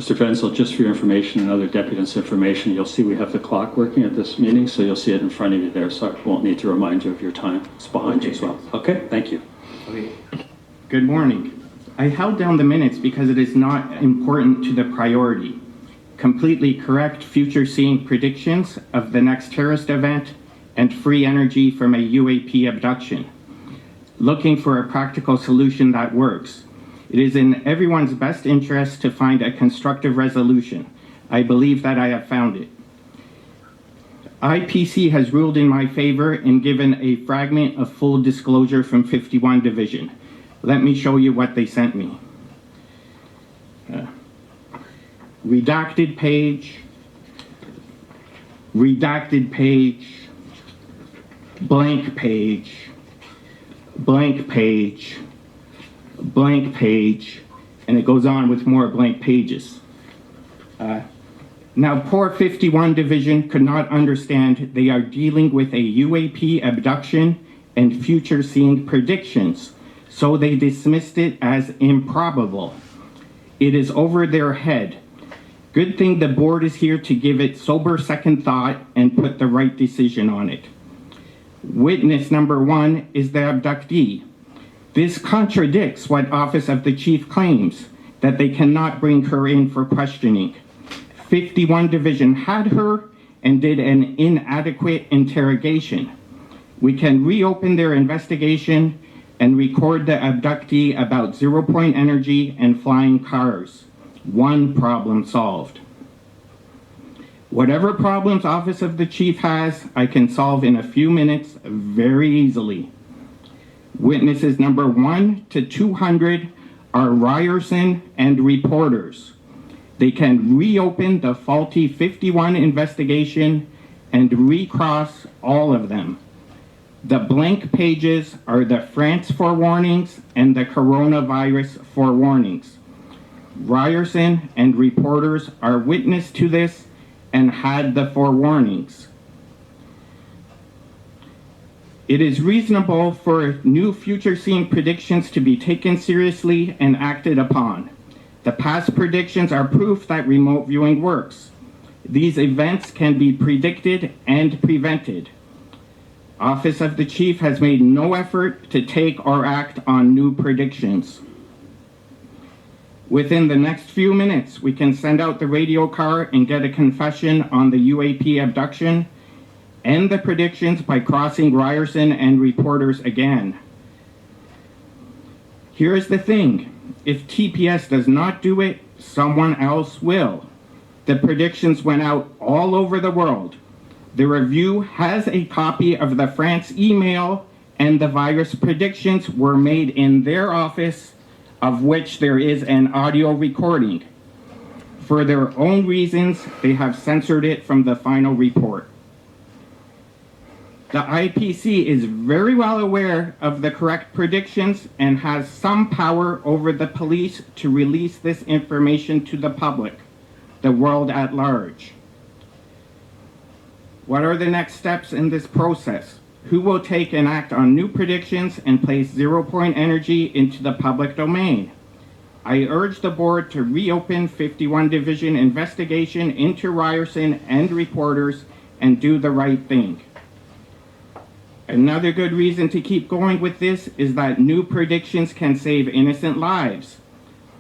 Mr. Frenzel, just for your information and other deputies' information, you'll see we have the clock working at this meeting, so you'll see it in front of you there, so I won't need to remind you of your time. It's behind you as well. Okay, thank you. Okay. Good morning. I held down the minutes because it is not important to the priority. Completely correct future seeing predictions of the next terrorist event and free energy from a UAP abduction. Looking for a practical solution that works. It is in everyone's best interest to find a constructive resolution. I believe that I have found it. IPC has ruled in my favor and given a fragment of full disclosure from 51 Division. Let me show you what they sent me. Redacted page, redacted page, blank page, blank page, blank page, and it goes on with more blank pages. Now, poor 51 Division could not understand they are dealing with a UAP abduction and future seeing predictions, so they dismissed it as improbable. It is over their head. Good thing the board is here to give it sober second thought and put the right decision on it. Witness number 1 is the abductee. This contradicts what Office of the Chief claims, that they cannot bring her in for questioning. 51 Division had her and did an inadequate interrogation. We can reopen their investigation and record the abductee about 0-point energy and flying cars. One problem solved. Whatever problems Office of the Chief has, I can solve in a few minutes very easily. Witnesses number 1 to 200 are Ryerson and reporters. They can reopen the faulty 51 investigation and recross all of them. The blank pages are the France forewarnings and the coronavirus forewarnings. Ryerson and reporters are witness to this and had the forewarnings. It is reasonable for new future seeing predictions to be taken seriously and acted upon. The past predictions are proof that remote viewing works. These events can be predicted and prevented. Office of the Chief has made no effort to take or act on new predictions. Within the next few minutes, we can send out the radio car and get a confession on the UAP abduction and the predictions by crossing Ryerson and reporters again. Here's the thing. If TPS does not do it, someone else will. The predictions went out all over the world. The review has a copy of the France email, and the virus predictions were made in their office, of which there is an audio recording. For their own reasons, they have censored it from the final report. The IPC is very well aware of the correct predictions and has some power over the police to release this information to the public, the world at large. What are the next steps in this process? Who will take and act on new predictions and place 0-point energy into the public domain? I urge the board to reopen 51 Division investigation into Ryerson and reporters and do the right thing. Another good reason to keep going with this is that new predictions can save innocent lives.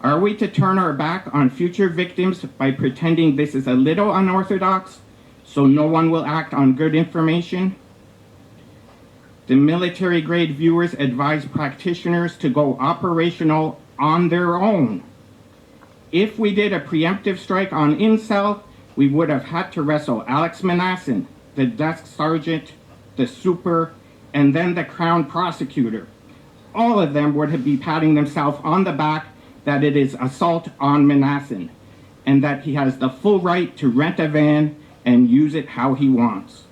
Are we to turn our back on future victims by pretending this is a little unorthodox so no one will act on good information? The military-grade viewers advise practitioners to go operational on their own. If we did a preemptive strike on Incel, we would have had to wrestle Alex Manassin, the desk sergeant, the super, and then the Crown prosecutor. All of them would be patting themselves on the back that it is assault on Manassin, and that he has the full right to rent a van and use it how he wants.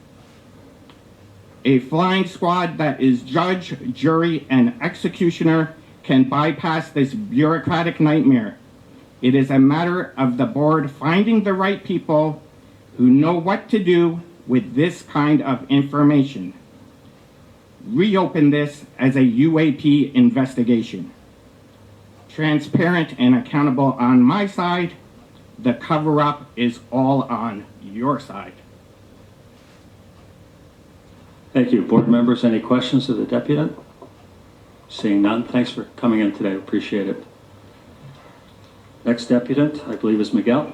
A flying squad that is judge, jury, and executioner can bypass this bureaucratic nightmare. It is a matter of the board finding the right people who know what to do with this kind of information. Reopen this as a UAP investigation. Transparent and accountable on my side, The cover-up is all on your side. Thank you. Board members, any questions of the deputant? Seeing none, thanks for coming in today. Appreciate it. Next deputant, I believe, is Miguel.